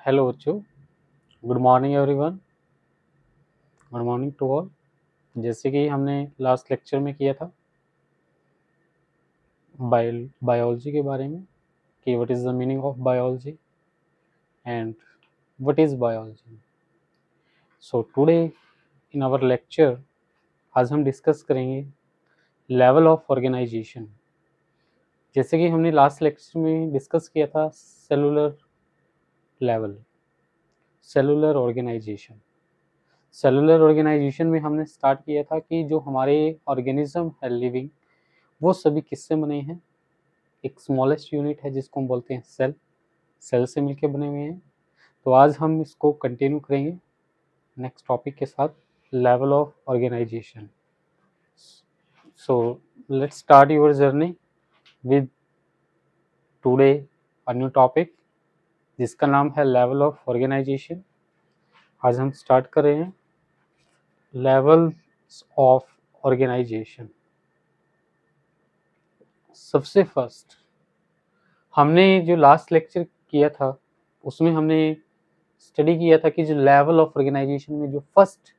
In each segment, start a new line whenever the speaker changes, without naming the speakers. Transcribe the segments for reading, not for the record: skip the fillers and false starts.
Hello बच्चों, good morning everyone. Good morning to all. जैसे कि हमने लास्ट लेक्चर में किया था बायोलॉजी के बारे में कि what is the meaning of biology and what is biology. So today in our lecture आज हम डिस्कस करेंगे लेवल ऑफ ऑर्गेनाइजेशन। जैसे कि हमने लास्ट लेक्चर में डिस्कस किया था cellular level, cellular organization. Cellular organization में हमने स्टार्ट किया था कि जो हमारे ऑर्गेनिज्म है लिविंग, वो सभी किससे बने हैं। एक स्मॉलेस्ट यूनिट है जिसको हम बोलते हैं सेल, सेल से मिलके बने हुए हैं। तो आज हम इसको कंटिन्यू करेंगे नेक्स्ट टॉपिक के साथ, level of organization. So let's start your journey with today a new topic जिसका नाम है लेवल ऑफ ऑर्गेनाइजेशन। आज हम स्टार्ट कर रहे हैं लेवल्स ऑफ ऑर्गेनाइजेशन। सबसे फर्स्ट हमने जो लास्ट लेक्चर किया था उसमें हमने स्टडी किया था कि जो लेवल ऑफ ऑर्गेनाइजेशन में जो फर्स्ट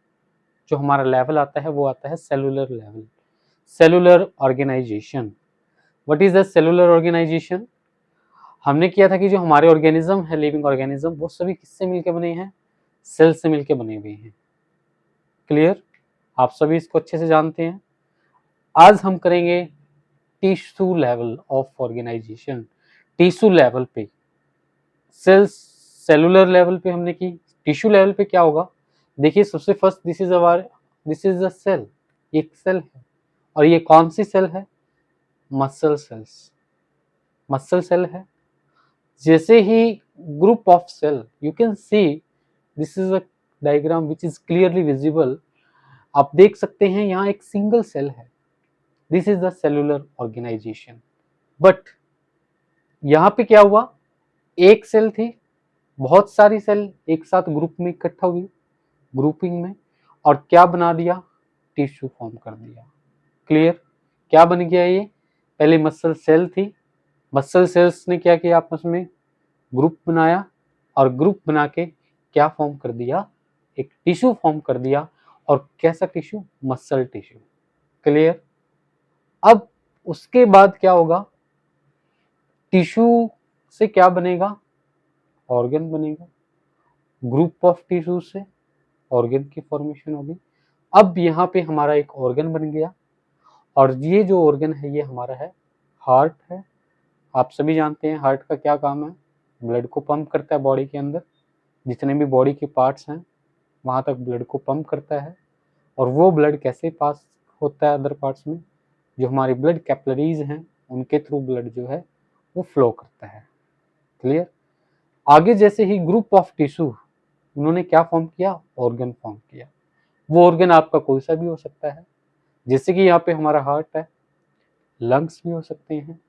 जो हमारा लेवल आता है वो आता है cellular level, cellular organization. What is the cellular organization? हमने किया था कि जो हमारे ऑर्गेनिज्म है, लिविंग ऑर्गेनिज्म, वो सभी किससे मिलकर बने हैं? सेल से मिलकर बने हुए हैं। क्लियर? आप सभी इसको अच्छे से जानते हैं। आज हम करेंगे tissue level of organization. Tissue level पे, सेल्स सेलुलर लेवल पे हमने की, टिश्यू लेवल पे क्या होगा? देखिए सबसे first this is a cell, एक सेल है। और ये कौन सी सेल है? मसल सेल्स, मसल सेल है। जैसे ही group of cell, you can see this is a diagram which is clearly visible. आप देख सकते हैं यहाँ एक सिंगल सेल है, this is the cellular organisation. But यहाँ पे क्या हुआ? एक सेल थी, बहुत सारी सेल एक साथ ग्रुप में इकट्ठा हुई, ग्रुपिंग में, और क्या बना दिया? टिश्यू फॉर्म कर दिया। क्लियर? क्या बन गया ये? पहले मसल सेल थी, मसल सेल्स ने क्या किया? आपस में ग्रुप बनाया, और ग्रुप बना के क्या फॉर्म कर दिया? एक टिश्यू फॉर्म कर दिया। और कैसा टिश्यू? Muscle tissue. क्लियर? अब उसके बाद क्या होगा? टिश्यू से क्या बनेगा? ऑर्गन बनेगा। ग्रुप ऑफ टिश्यू से ऑर्गन की फॉर्मेशन होगी। अब यहाँ पे हमारा एक ऑर्गन बन गया, और ये जो ऑर्गन है ये हमारा है हार्ट है। आप सभी जानते हैं हार्ट का क्या काम है? ब्लड को पंप करता है बॉडी के अंदर, जितने भी बॉडी के पार्ट्स हैं वहाँ तक ब्लड को पंप करता है। और वो ब्लड कैसे पास होता है अदर पार्ट्स में? जो हमारी ब्लड कैपिलरीज हैं उनके थ्रू ब्लड जो है वो फ्लो करता है। क्लियर? आगे जैसे ही ग्रुप ऑफ टिश्यू, उन्होंने क्या फॉर्म किया? ऑर्गन फॉर्म किया। वो ऑर्गन आपका कोई सा भी हो सकता है, जैसे कि यहाँ पे हमारा हार्ट है, लंग्स भी हो सकते हैं,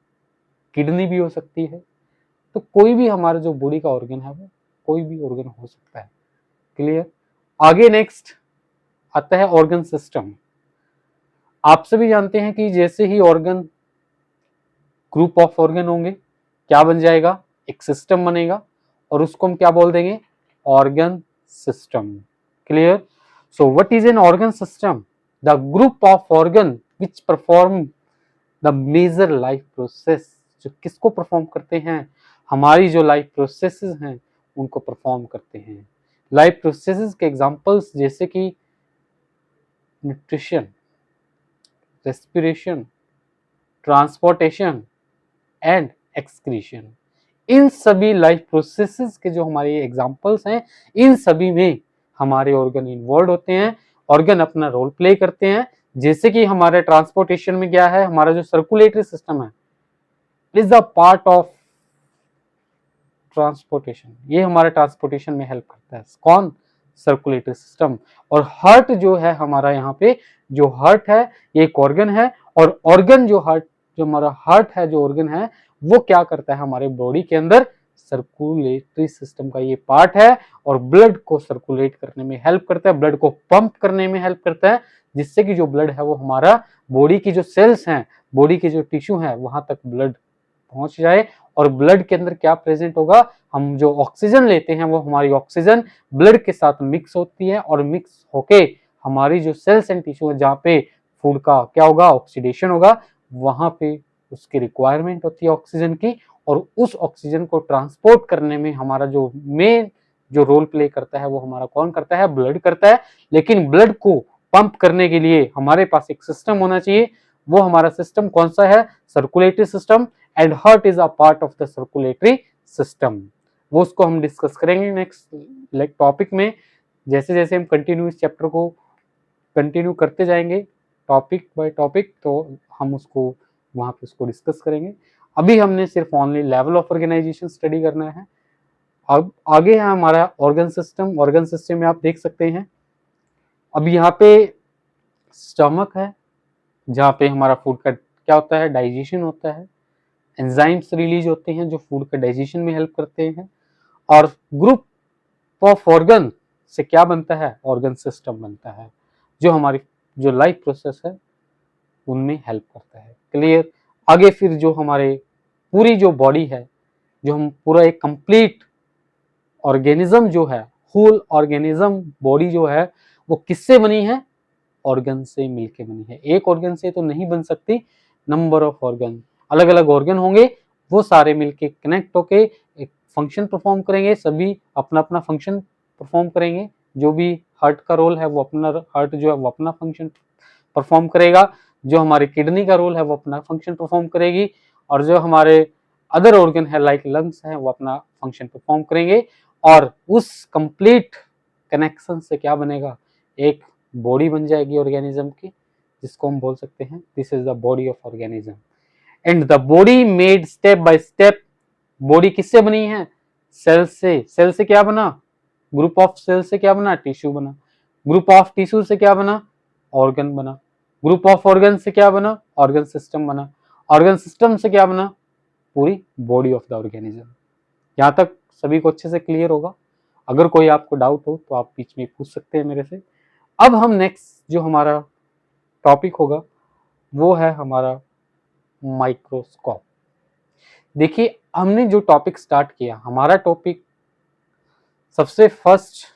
किडनी भी हो सकती है। तो कोई भी हमारा जो बॉडी का ऑर्गन है वो कोई भी ऑर्गन हो सकता है। क्लियर? आगे नेक्स्ट आता है ऑर्गन सिस्टम। आप सभी जानते हैं कि जैसे ही ऑर्गन, ग्रुप ऑफ ऑर्गन होंगे, क्या बन जाएगा? एक सिस्टम बनेगा, और उसको हम क्या बोल देंगे? Organ system. Clear? So what is an organ system? The group of organ which perform the major life process, जो किसको परफॉर्म करते हैं? हमारी जो लाइफ प्रोसेसेस हैं उनको परफॉर्म करते हैं। लाइफ प्रोसेसेस के एग्जांपल्स जैसे कि nutrition, respiration, transportation and excretion. इन सभी लाइफ प्रोसेसेस के जो हमारे एग्जांपल्स हैं, इन सभी में हमारे ऑर्गन इन्वॉल्व होते हैं, ऑर्गन अपना रोल प्ले करते हैं। जैसे कि हमारे ट्रांसपोर्टेशन में क्या है? हमारा जो सर्कुलेटरी सिस्टम है is the part of transportation, ये हमारे ट्रांसपोर्टेशन में हेल्प करता है। कौन? Circulatory system. और हार्ट जो है हमारा, यहाँ पे जो हार्ट है ये एक ऑर्गन है, और ऑर्गन जो हार्ट, जो हमारा हार्ट है, जो ऑर्गन है, वो क्या करता है? हमारे बॉडी के अंदर सर्कुलेटरी सिस्टम का ये पार्ट है, और ब्लड को सर्कुलेट करने में हेल्प करता है, ब्लड को पंप करने में हेल्प करता है, जिससे कि जो ब्लड है वो हमारा बॉडी की जो सेल्स हैं, बॉडी के जो टिश्यू हैं, वहां तक ब्लड पहुंच जाए और ब्लड के अंदर क्या प्रेजेंट होगा, हम जो ऑक्सीजन लेते हैं वो हमारी ऑक्सीजन ब्लड के साथ मिक्स होती है और मिक्स होके हमारी जो सेल्स एंड टिश्यू है जहाँ पे फूड का क्या होगा, ऑक्सीडेशन होगा, वहां पे उसकी रिक्वायरमेंट होती है ऑक्सीजन की, और उस ऑक्सीजन को ट्रांसपोर्ट करने में हमारा जो मेन जो रोल प्ले करता है वो हमारा कौन करता है, ब्लड करता है। लेकिन ब्लड को पंप करने के लिए हमारे पास एक सिस्टम होना चाहिए, वो हमारा सिस्टम कौन सा है, circulatory system, and heart is a part of the circulatory system. वो उसको हम डिस्कस करेंगे नेक्स्ट टॉपिक में, जैसे जैसे हम कंटिन्यू इस चैप्टर को कंटिन्यू करते जाएंगे टॉपिक बाय टॉपिक, तो हम उसको वहां पे उसको डिस्कस करेंगे। अभी हमने सिर्फ only level of organization study करना है। अब आगे है हमारा ऑर्गन सिस्टम। ऑर्गन सिस्टम में आप देख सकते हैं अब यहाँ पे स्टमक है, जहाँ पे हमारा फूड का क्या होता है, डाइजेशन होता है, एंजाइम्स रिलीज होते हैं जो फूड का डाइजेशन में हेल्प करते हैं, और ग्रुप ऑफ ऑर्गन से क्या बनता है, ऑर्गन सिस्टम बनता है, जो हमारी जो लाइफ प्रोसेस है उनमें हेल्प करता है। क्लियर। आगे फिर जो हमारे पूरी जो बॉडी है, जो हम पूरा एक कंप्लीट ऑर्गेनिज्म जो है, होल ऑर्गेनिज्म बॉडी जो है वो किससे बनी है, ऑर्गन से मिलके बनी है। एक ऑर्गन से तो नहीं बन सकती, नंबर ऑफ ऑर्गन, अलग अलग ऑर्गन होंगे, वो सारे मिलके कनेक्ट होके एक फंक्शन परफॉर्म करेंगे, सभी अपना अपना फंक्शन परफॉर्म करेंगे। जो भी हार्ट का रोल है वो अपना, हार्ट जो है वो अपना फंक्शन परफॉर्म करेगा, जो हमारी किडनी का रोल है वो अपना फंक्शन परफॉर्म करेगी, और जो हमारे अदर ऑर्गन है लाइक लंग्स है वो अपना फंक्शन परफॉर्म करेंगे। और उस कंप्लीट कनेक्शन से क्या बनेगा, एक बॉडी बन जाएगी ऑर्गेनिज्म की, जिसको हम बोल सकते हैं this is the body of organism. And the body made step by step, body किससे बनी है, सेल से। सेल से क्या बना, ग्रुप ऑफ सेल से क्या बना, टिश्यू बना। ग्रुप ऑफ टिश्यू से क्या बना, ऑर्गन बना। ग्रुप ऑफ ऑर्गन से क्या बना, ऑर्गन सिस्टम बना। ऑर्गन सिस्टम से क्या बना, पूरी बॉडी ऑफ द ऑर्गेनिज्म। यहाँ तक सभी को अच्छे से क्लियर होगा। अगर कोई आपको डाउट हो तो आप बीच में पूछ सकते हैं मेरे से। अब हम नेक्स्ट जो हमारा टॉपिक होगा वो है हमारा माइक्रोस्कोप। देखिए हमने जो टॉपिक स्टार्ट किया, हमारा टॉपिक सबसे फर्स्ट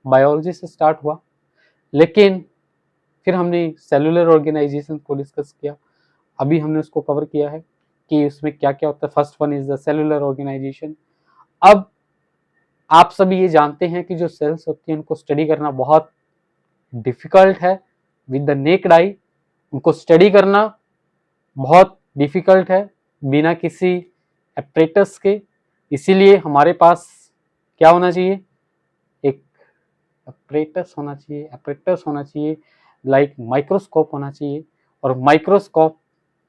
बायोलॉजी से स्टार्ट हुआ, लेकिन फिर हमने सेलुलर ऑर्गेनाइजेशन को डिस्कस किया। अभी हमने उसको कवर किया है कि उसमें क्या क्या होता है। First one is the cellular organization. अब आप सभी ये जानते हैं कि जो सेल्स होती हैं उनको स्टडी करना बहुत डिफिकल्ट है विद द नेक्ड आई। उनको स्टडी करना बहुत डिफिकल्ट है बिना किसी एपरेटस के। इसीलिए हमारे पास क्या होना चाहिए, एक एपरेटस होना चाहिए, एपरेटस होना चाहिए, लाइक माइक्रोस्कोप होना चाहिए। और माइक्रोस्कोप,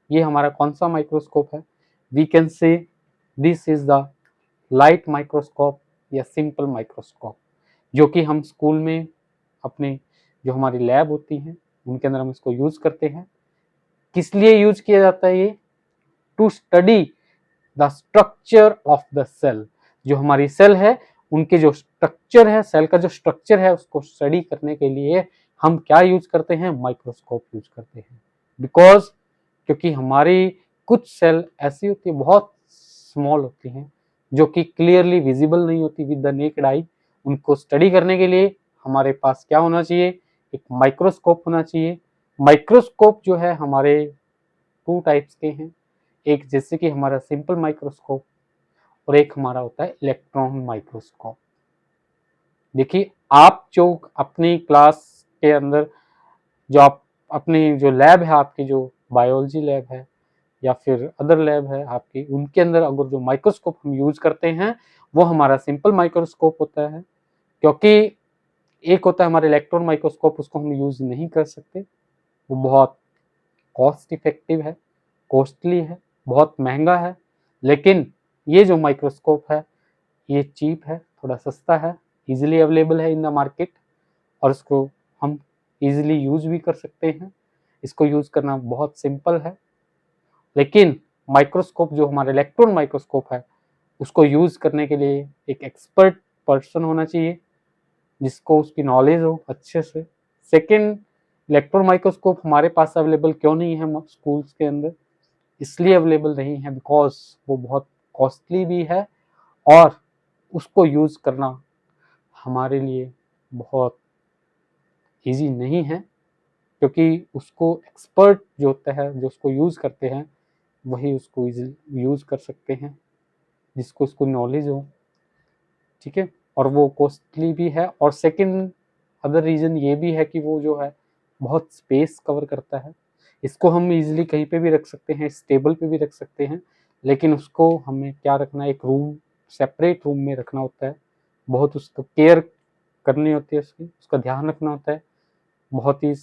ये हमारा कौन सा माइक्रोस्कोप है, we can say this is the light microscope या सिंपल माइक्रोस्कोप, जो कि हम स्कूल में अपने जो हमारी लैब होती हैं उनके अंदर हम इसको यूज करते हैं। किस लिए यूज किया जाता है ये, to study the structure of the cell. जो हमारी सेल है उनके जो स्ट्रक्चर है, सेल का जो स्ट्रक्चर है उसको स्टडी करने के लिए हम क्या यूज करते हैं, माइक्रोस्कोप यूज करते हैं। बिकॉज क्योंकि हमारी कुछ सेल ऐसी होती है, बहुत स्मॉल होती हैं, जो कि क्लियरली विजिबल नहीं होती विद द नेकेड आई। उनको स्टडी करने के लिए हमारे पास क्या होना चाहिए, एक माइक्रोस्कोप होना चाहिए। माइक्रोस्कोप जो है हमारे टू टाइप्स के हैं, एक जैसे कि हमारा सिंपल माइक्रोस्कोप और एक हमारा होता है इलेक्ट्रॉन माइक्रोस्कोप। देखिए आप जो अपनी क्लास के अंदर जो आप अपनी जो लैब है, आपकी जो बायोलॉजी लैब है या फिर अदर लैब है आपकी, उनके अंदर अगर जो माइक्रोस्कोप हम यूज करते हैं वो हमारा सिंपल माइक्रोस्कोप होता है। क्योंकि एक होता है हमारा इलेक्ट्रॉन माइक्रोस्कोप, उसको हम यूज नहीं कर सकते, वो बहुत कॉस्ट इफेक्टिव है, कॉस्टली है, बहुत महंगा है। लेकिन ये जो माइक्रोस्कोप है ये चीप है, थोड़ा सस्ता है, इजीली अवेलेबल है इन द मार्केट, और इसको हम इजीली यूज भी कर सकते हैं। इसको यूज करना बहुत सिंपल है। लेकिन माइक्रोस्कोप जो हमारा इलेक्ट्रॉन माइक्रोस्कोप है उसको यूज करने के लिए एक एक्सपर्ट पर्सन होना चाहिए, जिसको उसकी नॉलेज हो अच्छे से। सेकंड, इलेक्ट्रॉन माइक्रोस्कोप हमारे पास अवेलेबल क्यों नहीं है स्कूल्स के अंदर, इसलिए अवेलेबल नहीं है बिकॉज वो बहुत कॉस्टली भी है और उसको यूज़ करना हमारे लिए बहुत इजी नहीं है, क्योंकि उसको एक्सपर्ट जो होता है, जो उसको यूज़ करते हैं, वही उसको यूज़ कर सकते हैं, जिसको उसको नॉलेज हो, ठीक है। और वो कॉस्टली भी है, और सेकंड अदर रीज़न ये भी है कि वो जो है बहुत स्पेस कवर करता है। इसको हम इजीली कहीं पे भी रख सकते हैं, इस टेबल पे भी रख सकते हैं, लेकिन उसको हमें क्या रखना है, एक रूम, सेपरेट रूम में रखना होता है। बहुत उसको केयर करनी होती है, उसका ध्यान रखना होता है। बहुत ही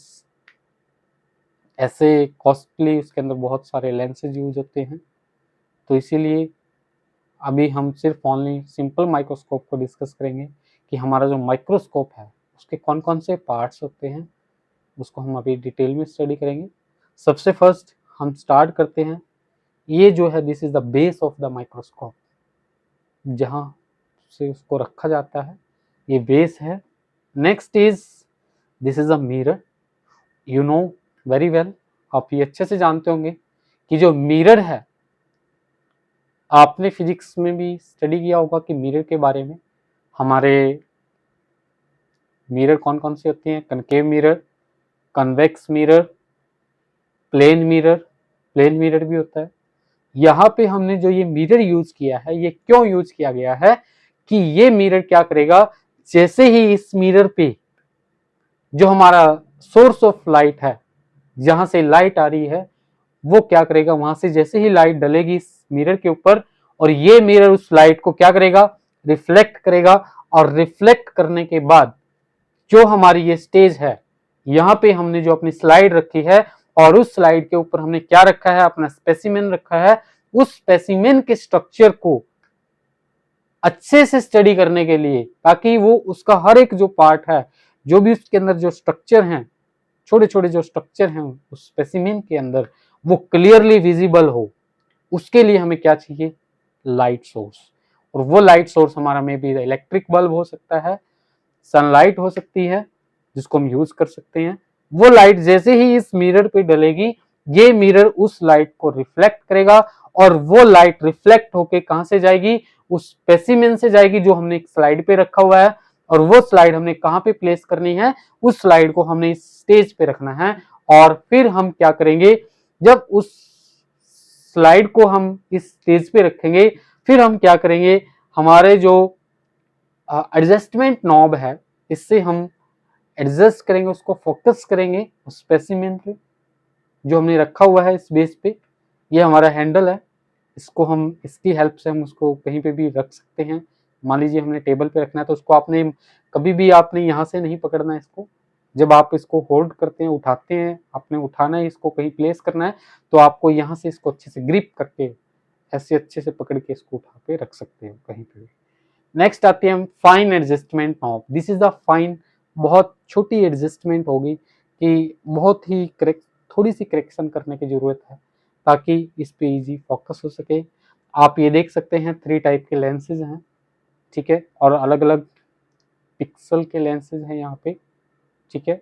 ऐसे कॉस्टली उसके अंदर बहुत सारे लेंसेज यूज होते हैं। तो इसीलिए अभी हम सिर्फ ओनली सिंपल माइक्रोस्कोप को डिस्कस करेंगे कि हमारा जो माइक्रोस्कोप है उसके कौन कौन से पार्ट्स होते हैं, उसको हम अभी डिटेल में स्टडी करेंगे। सबसे फर्स्ट हम स्टार्ट करते हैं, ये जो है this is the base of the microscope, जहाँ से उसको रखा जाता है, ये बेस है। Next is this is a mirror, you know very well, आप ये अच्छे से जानते होंगे कि जो मिरर है, आपने फिजिक्स में भी स्टडी किया होगा कि मिरर के बारे में। हमारे मिरर कौन कौन से होते हैं, concave mirror, convex mirror, plane mirror भी होता है। यहाँ पे हमने जो ये मिरर यूज किया है, ये क्यों यूज किया गया है कि ये मिरर क्या करेगा, जैसे ही इस मिरर पे जो हमारा सोर्स ऑफ लाइट है, जहां से लाइट आ रही है, वो क्या करेगा, वहां से जैसे ही लाइट डलेगी इस मिरर के ऊपर, और ये मिरर उस लाइट को क्या करेगा, रिफ्लेक्ट करेगा। और रिफ्लेक्ट करने के बाद जो हमारी ये स्टेज है, यहाँ पे हमने जो अपनी स्लाइड रखी है, और उस स्लाइड के ऊपर हमने क्या रखा है, अपना स्पेसिमेन रखा है। उस स्पेसिमेन के स्ट्रक्चर को अच्छे से स्टडी करने के लिए, ताकि वो उसका हर एक जो पार्ट है, जो भी उसके अंदर जो स्ट्रक्चर हैं, छोटे छोटे जो स्ट्रक्चर हैं उस स्पेसिमेन के अंदर, वो क्लियरली विजिबल हो, उसके लिए हमें क्या चाहिए, लाइट सोर्स। और वो लाइट सोर्स हमारा में भी इलेक्ट्रिक बल्ब हो सकता है, सनलाइट हो सकती है, जिसको हम यूज कर सकते हैं। वो लाइट जैसे ही इस मिरर पे डलेगी, ये मिरर उस लाइट को रिफ्लेक्ट करेगा, और वो लाइट रिफ्लेक्ट होके कहां से जाएगी, उस स्पेसिमेन से जाएगी जो हमने एक स्लाइड पे रखा हुआ है। और वो स्लाइड हमने कहां पे प्लेस करनी है, उस स्लाइड को हमने इस स्टेज पे रखना है। और फिर हम क्या करेंगे, जब उस स्लाइड को हम इस स्टेज पे रखेंगे, फिर हम क्या करेंगे, हमारे जो एडजस्टमेंट नॉब है, इससे हम एडजस्ट करेंगे, उसको फोकस करेंगे उस स्पेसिमेन पे जो हमने रखा हुआ है इस बेस पे। ये हमारा हैंडल है, इसको हम, इसकी हेल्प से हम उसको कहीं पे भी रख सकते हैं। मान लीजिए हमने टेबल पे रखना है, तो उसको आपने कभी भी आपने यहाँ से नहीं पकड़ना है इसको। जब आप इसको होल्ड करते हैं, उठाते हैं, आपने उठाना है, इसको कहीं प्लेस करना है, तो आपको यहाँ से इसको अच्छे से ग्रिप करके ऐसे अच्छे से पकड़ के इसको उठा के रख सकते हैं कहीं पे भी। नेक्स्ट आते हैं हम fine adjustment knob. This is the fine, बहुत छोटी एडजस्टमेंट होगी कि बहुत ही करेक्ट, थोड़ी सी करेक्शन करने की जरूरत है, ताकि इस पे इजी फोकस हो सके। आप ये देख सकते हैं 3 टाइप के लेंसेज हैं, ठीक है, और अलग अलग पिक्सल के लेंसेज हैं यहाँ पे, ठीक है।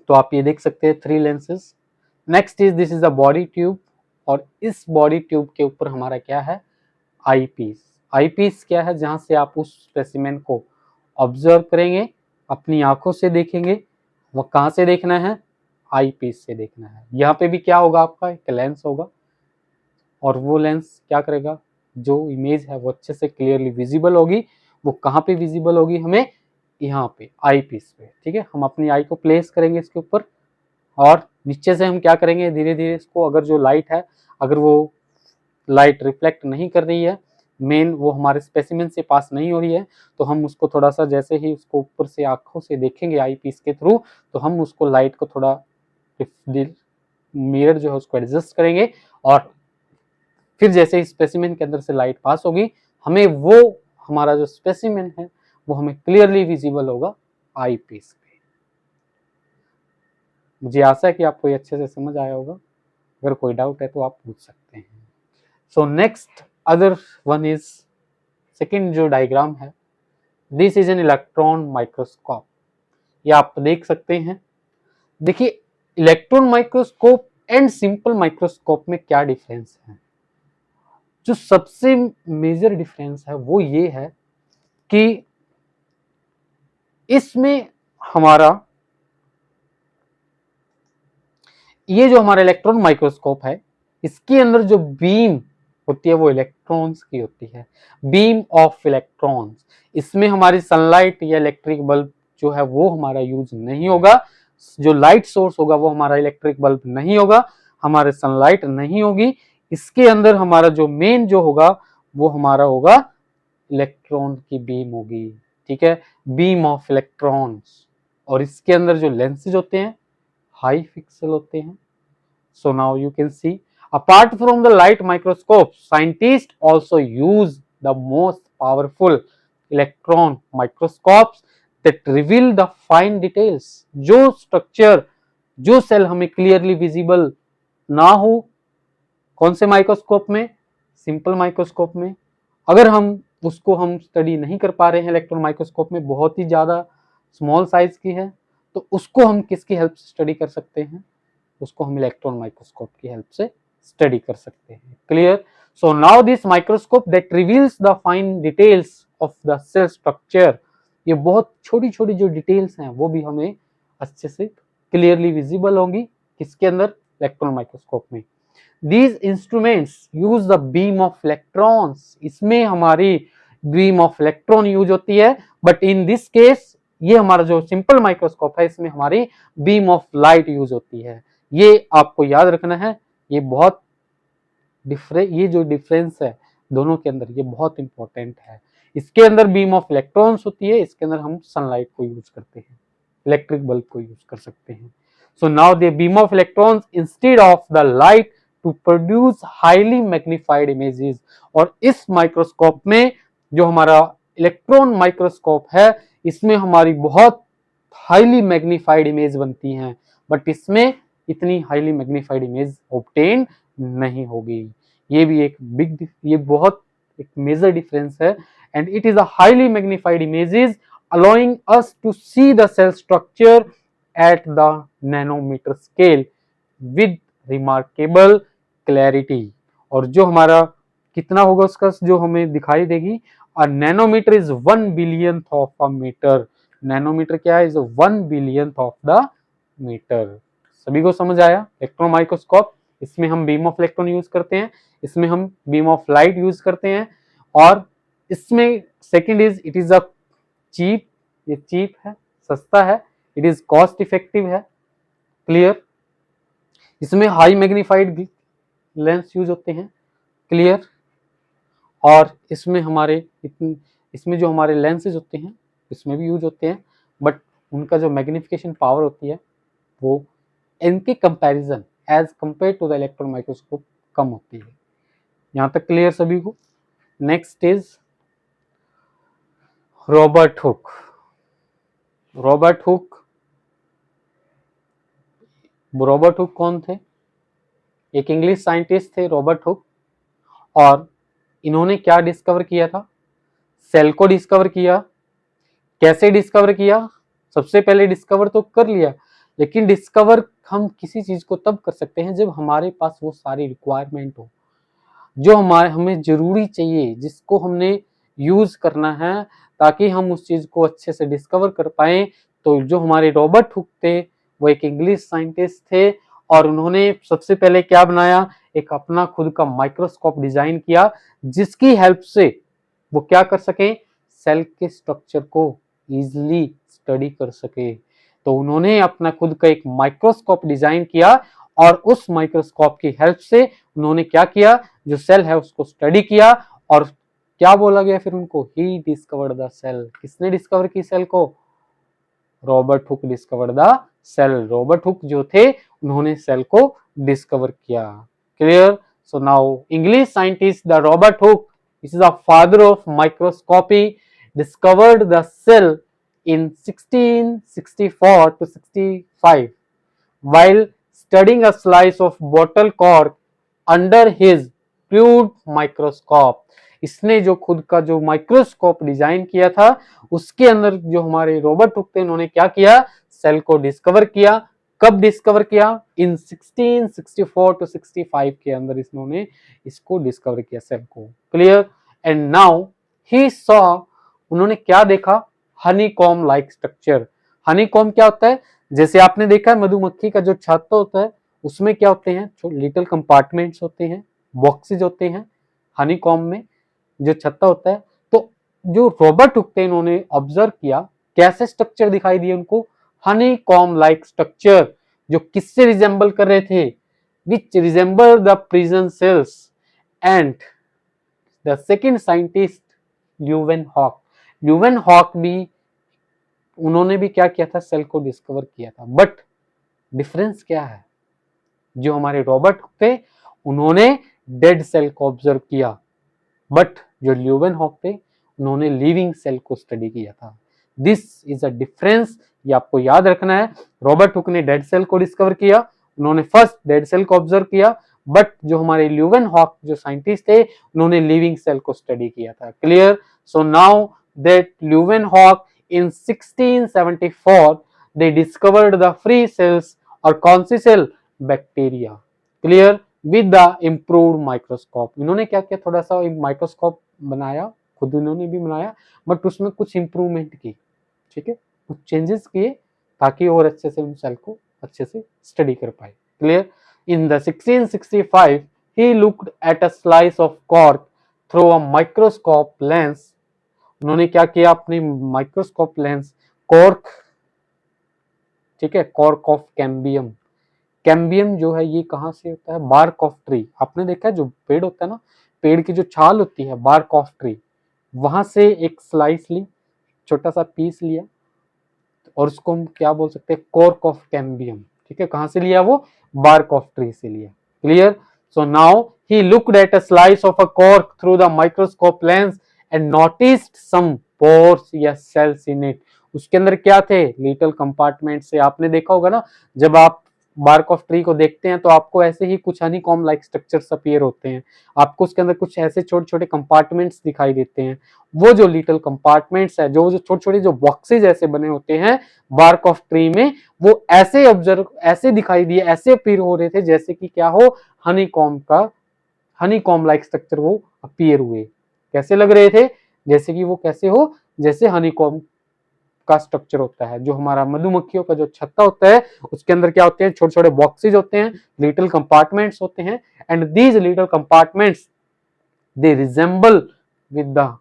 तो आप ये देख सकते हैं 3 lenses. Next is this is a body tube, और इस बॉडी ट्यूब के ऊपर हमारा क्या है, आई पीस। आई पीस क्या है, जहां से आप उस स्पेसिमेन को ऑब्जर्व करेंगे, अपनी आंखों से देखेंगे। वो कहाँ से देखना है, आई पीस से देखना है। यहाँ पे भी क्या होगा, आपका एक लेंस होगा, और वो लेंस क्या करेगा, जो इमेज है वो अच्छे से क्लियरली विजिबल होगी। वो कहाँ पे विजिबल होगी, हमें यहाँ पे आई पीस पे, ठीक है। हम अपनी आई को प्लेस करेंगे इसके ऊपर, और नीचे से हम क्या करेंगे, धीरे धीरे इसको, अगर जो लाइट है, अगर वो लाइट रिफ्लेक्ट नहीं कर रही है, मेन वो हमारे स्पेसिमेन से पास नहीं हो रही है, तो हम उसको थोड़ा सा, जैसे ही उसको ऊपर से आंखों से देखेंगे आई पीस के थ्रू, तो हम उसको लाइट को थोड़ा मिरर जो है उसको एडजस्ट करेंगे, और फिर जैसे ही स्पेसिमेन के अंदर से लाइट पास होगी, हमें वो हमारा जो स्पेसिमेन है वो हमें क्लियरली विजिबल होगा आई पीस पे। मुझे आशा है कि आपको ये अच्छे से समझ आया होगा। अगर कोई डाउट है तो आप पूछ सकते हैं। So next other one is, second जो डायग्राम है, this is an electron microscope. ये आप देख सकते हैं। देखिए, electron microscope and simple microscope में क्या डिफरेंस है? जो सबसे मेजर डिफरेंस है वो ये है कि इसमें हमारा ये जो हमारा इलेक्ट्रॉन माइक्रोस्कोप है, इसके अंदर जो बीम होती है वो इलेक्ट्रॉन्स की होती है, बीम ऑफ इलेक्ट्रॉन्स। इसमें हमारी सनलाइट या इलेक्ट्रिक बल्ब जो है वो हमारा यूज नहीं होगा, जो लाइट सोर्स होगा वो हमारा इलेक्ट्रिक बल्ब नहीं होगा, हमारे सनलाइट नहीं होगी। इसके अंदर हमारा जो मेन जो होगा वो हमारा होगा इलेक्ट्रॉन की बीम होगी, ठीक है, बीम ऑफ इलेक्ट्रॉन्स। और इसके अंदर जो लेंसेज होते हैं हाई पिक्सल होते हैं। So now you can see, apart from the light microscope, scientists also use the most powerful electron microscopes that reveal the fine details. जो structure, जो सेल हमें क्लियरली विजिबल ना हो, कौन से माइक्रोस्कोप में? सिंपल माइक्रोस्कोप में। अगर हम उसको हम स्टडी नहीं कर पा रहे हैं इलेक्ट्रॉन माइक्रोस्कोप में, बहुत ही ज्यादा स्मॉल साइज की है, तो उसको हम किसकी हेल्प से स्टडी कर सकते हैं? उसको हम इलेक्ट्रॉन माइक्रोस्कोप की हेल्प से स्टडी कर सकते हैं। Clear? So now this microscope that reveals the fine details of the cell structure, ये बहुत छोटी छोटी जो डिटेल्स हैं वो भी हमें अच्छे से क्लियरली विजिबल होंगी किसके अंदर? इलेक्ट्रॉन माइक्रोस्कोप में। These instruments use the beam of electrons, इसमें हमारी beam of electron यूज होती है, बट इन दिस केस ये हमारा जो सिंपल माइक्रोस्कोप है इसमें हमारी beam of light यूज होती है। ये आपको याद रखना है, ये बहुत ये जो डिफरेंस है दोनों के अंदर ये बहुत इंपॉर्टेंट है। इसके अंदर बीम ऑफ इलेक्ट्रॉन्स होती है, इसके अंदर हम सनलाइट को यूज करते हैं, इलेक्ट्रिक बल्ब को यूज कर सकते हैं। So now the beam of electrons instead of the light to produce highly magnified images. और इस माइक्रोस्कोप में जो हमारा इलेक्ट्रॉन माइक्रोस्कोप है इसमें हमारी बहुत हाईली मैग्नीफाइड इमेज बनती हैं, बट इसमें इतनी हाईली मैग्नीफाइड इमेज ऑब्टेन नहीं होगी। ये भी एक बिग, ये बहुत एक मेजर डिफरेंस है। And it is a highly magnified images allowing us to see the cell structure at the nanometer scale with remarkable clarity. और जो हमारा कितना होगा उसका जो हमें दिखाई देगी, a nanometre is 1 billionth of a metre. Nanometre क्या है? Is 1 billionth of the metre. सभी को समझ आया? इलेक्ट्रॉन माइक्रोस्कोप, इसमें हम बीम ऑफ इलेक्ट्रॉन यूज करते हैं, इसमें हम बीम ऑफ लाइट यूज करते हैं, और इसमें second is it is a cheap, ये चीप है, सस्ता है, इट इज कॉस्ट इफेक्टिव है। क्लियर? इसमें हाई मैग्नीफाइड लेंस यूज होते हैं। क्लियर? और इसमें हमारे इसमें जो हमारे लेंसेज होते हैं इसमें भी यूज होते हैं, बट उनका जो मैग्निफिकेशन पावर होती है वो इनके comparison as compare to the electron microscope कम होती है। यहां तक क्लियर सभी को? Next is Robert Hooke. Robert Hooke, Robert Hooke कौन थे? एक इंग्लिश साइंटिस्ट थे रॉबर्ट हुक, और इन्होंने क्या डिस्कवर किया था? सेल को डिस्कवर किया। कैसे डिस्कवर किया? सबसे पहले डिस्कवर तो कर लिया, लेकिन डिस्कवर हम किसी चीज को तब कर सकते हैं जब हमारे पास वो सारी रिक्वायरमेंट हो, जो हमें जरूरी चाहिए, जिसको हमने यूज करना है ताकि हम उस चीज को अच्छे से डिस्कवर कर पाए। तो जो हमारे रॉबर्ट हुक थे वो एक इंग्लिश साइंटिस्ट थे, और उन्होंने सबसे पहले क्या बनाया? एक अपना खुद का माइक्रोस्कोप डिजाइन किया जिसकी हेल्प से वो क्या कर सके? सेल के स्ट्रक्चर को इजीली स्टडी कर सके। तो उन्होंने अपना खुद का एक माइक्रोस्कोप डिजाइन किया, और उस माइक्रोस्कोप की हेल्प से उन्होंने क्या किया? जो सेल है उसको स्टडी किया, और क्या बोला गया फिर उनको? He discovered the cell. किसने डिस्कवर की सेल को? Robert Hooke discovered the cell. Robert Hooke जो थे उन्होंने सेल को डिस्कवर किया। Clear? So now English scientist the Robert Hooke, this is the father of microscopy, discovered the cell in 1664 to 65 while studying a slice of bottle cork under his crude microscope। इसने जो खुद का जो microscope design किया था उसके अंदर जो हमारे रॉबर्ट हुक थे उन्होंने क्या किया? सेल को डिस्कवर किया कब डिस्कवर किया? इन 1664 टू 65 के अंदर इन्होंने इसको डिस्कवर किया, सेल को। Clear? And now he saw, उन्होंने क्या देखा? Honeycomb like structure. हनीकॉम क्या होता है? जैसे आपने देखा है मधुमक्खी का जो छत्ता होता है उसमें क्या होते हैं? लिटिल कंपार्टमेंट्स होते हैं, बॉक्सेज होते हैं हनीकॉम में जो छत्ता होता है। तो जो रॉबर्ट हुक थे इन्होंने ऑब्जर्व किया कैसे स्ट्रक्चर दिखाई दिए उनको? हनीकॉम लाइक स्ट्रक्चर, जो किससे रिजेंबल कर रहे थे? Which resemble the prison cells. And the second scientist Leeuwenhoek, Leeuwenhoek भी, उन्होंने भी क्या किया था? सेल को डिस्कवर किया था। बट डिफरेंस क्या है? जो हमारे रॉबर्ट हुक थे उन्होंने डेड सेल को ऑब्जर्व किया, बट जो ल्यूवेनहॉक थे उन्होंने लिविंग सेल को स्टडी किया था। दिस इज अ डिफरेंस, ये आपको याद रखना है। रॉबर्ट हुक ने डेड सेल को डिस्कवर किया, उन्होंने फर्स्ट डेड सेल को ऑब्जर्व किया, बट जो हमारे ल्यूवेनहॉक जो साइंटिस्ट थे उन्होंने लिविंग सेल को स्टडी किया था। Clear? So now that Leeuwenhoek in 1674 they discovered the free cells, और कौन सी cell? Bacteria. Clear? With the improved microscope, इन्होंने क्या किया? थोड़ा सा माइक्रोस्कोप बनाया, खुद इन्होंने भी बनाया, बट उसमें कुछ इंप्रूवमेंट की, ठीक है, कुछ चेंजेस किए ताकि और अच्छे से उन सेल को अच्छे से स्टडी कर पाए। Clear? In the 1665 he looked at a slice of cork through a microscope lens, उन्होंने क्या किया? अपनी माइक्रोस्कोप लेंस कॉर्क, ठीक है, कॉर्क ऑफ कैम्बियम। कैम्बियम जो है ये कहाँ से होता है? Bark of tree. आपने देखा है जो पेड़ होता है ना, पेड़ की जो छाल होती है, बार्क ऑफ ट्री, वहां से एक स्लाइस ली, छोटा सा पीस लिया, और उसको हम क्या बोल सकते हैं? Cork of cambium. ठीक है, कहाँ से लिया? वो बार्क ऑफ ट्री से लिया। Clear? So now he looked at a slice of a cork through the microscope lens and noticed some pores या सेल्स इन इट। उसके अंदर क्या थे? लिटिल कंपार्टमेंट से। आपने देखा होगा ना, जब आप बार्क ऑफ ट्री को देखते हैं तो आपको ऐसे ही कुछ हनीकॉम लाइक स्ट्रक्चर्स अपीयर होते हैं, आपको उसके अंदर कुछ ऐसे छोटे छोटे कंपार्टमेंट्स दिखाई देते हैं। वो जो लिटिल कंपार्टमेंट्स है, जो छोटे छोटे जो बॉक्सेज ऐसे बने होते हैं बार्क ऑफ ट्री में, वो ऐसे ऑब्जर्व, ऐसे दिखाई दिए, ऐसे अपीयर हो रहे थे जैसे कि क्या हो? हनीकॉम का, हनीकॉम लाइक स्ट्रक्चर वो अपीयर हुए। कैसे लग रहे थे? जैसे कि वो कैसे हो? जैसे हनीकॉम का स्ट्रक्चर होता है, जो हमारा मधुमक्खियों का जो छत्ता होता है उसके अंदर क्या होते हैं? छोटे छोटे बॉक्सेज होते हैं, लिटिल कंपार्टमेंट्स होते हैं, and these little compartments they resemble with the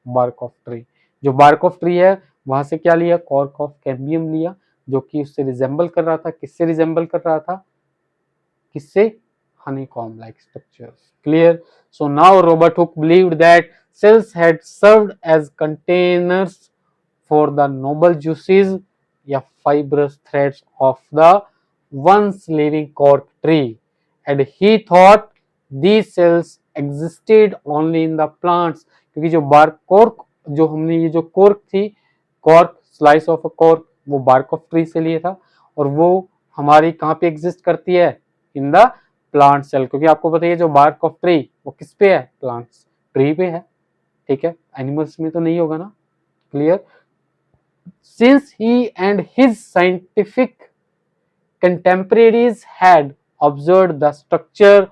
bark of tree. जो बार्क ऑफ ट्री है वहां से क्या लिया? कॉर्क ऑफ कैम्बियम लिया, जो कि उससे रिजेंबल कर रहा था। किससे रिजेंबल कर रहा था? किससे? Honeycomb like structures. Clear? So now Robert Hooke believed that cells had served as containers for the noble juices या fibrous threads of the once living cork tree, and he thought these cells existed only in the plants, क्योंकि जो bark cork, जो हमने ये जो cork थी, cork, slice of a cork, वो bark of tree से लिए था, और वो हमारी कहाँ पे एग्जिस्ट करती है? इन द प्लांट सेल, क्योंकि आपको पता है जो बार्क ऑफ ट्री वो किस पे है? प्लांट्स, ट्री पे है। ठीक है, एनिमल्स में तो नहीं होगा ना। Clear? Since he and his scientific कंटेम्परेरीज had observed the structure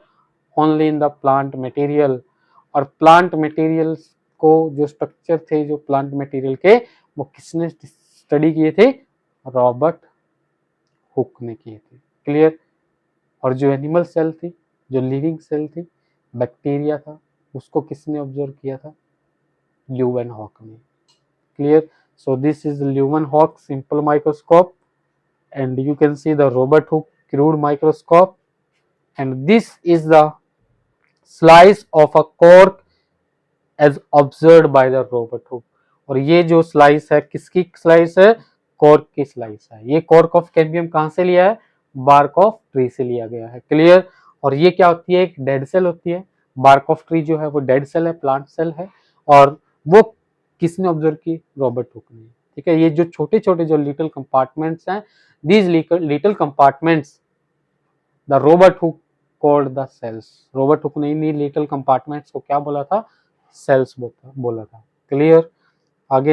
only in the plant material, और प्लांट मटेरियल्स को जो स्ट्रक्चर थे जो प्लांट मटेरियल के, वो किसने स्टडी किए थे? रॉबर्ट हुक ने किए थे। क्लियर? और जो एनिमल सेल थी, जो लिविंग सेल थी, बैक्टीरिया था, उसको किसने ऑब्जर्व किया था? ल्यूवेनहॉक ने। Clear? So this is Leeuwenhoek simple microscope, and you can see the Robert Hooke crude microscope, and this is the slice of a cork as observed by the Robert Hooke। और ये जो slice है किसकी slice है? Cork की slice है। ये cork of cambium कहाँ से लिया है? बार्क ऑफ ट्री से लिया गया है। क्लियर? और ये क्या होती है? एक डेड सेल होती है। बार्क ऑफ ट्री जो है वो डेड सेल है, प्लांट सेल है, और वो किसने ऑब्जर्व की? रॉबर्ट हुक ने। ठीक है, ये जो छोटे छोटे जो लिटिल कंपार्टमेंट्स हैं, these little compartments the Robert Hooke called the cells. Robert Hooke ने इन लिटिल कंपार्टमेंट्स को क्या बोला था? सेल्स बोला था। क्लियर?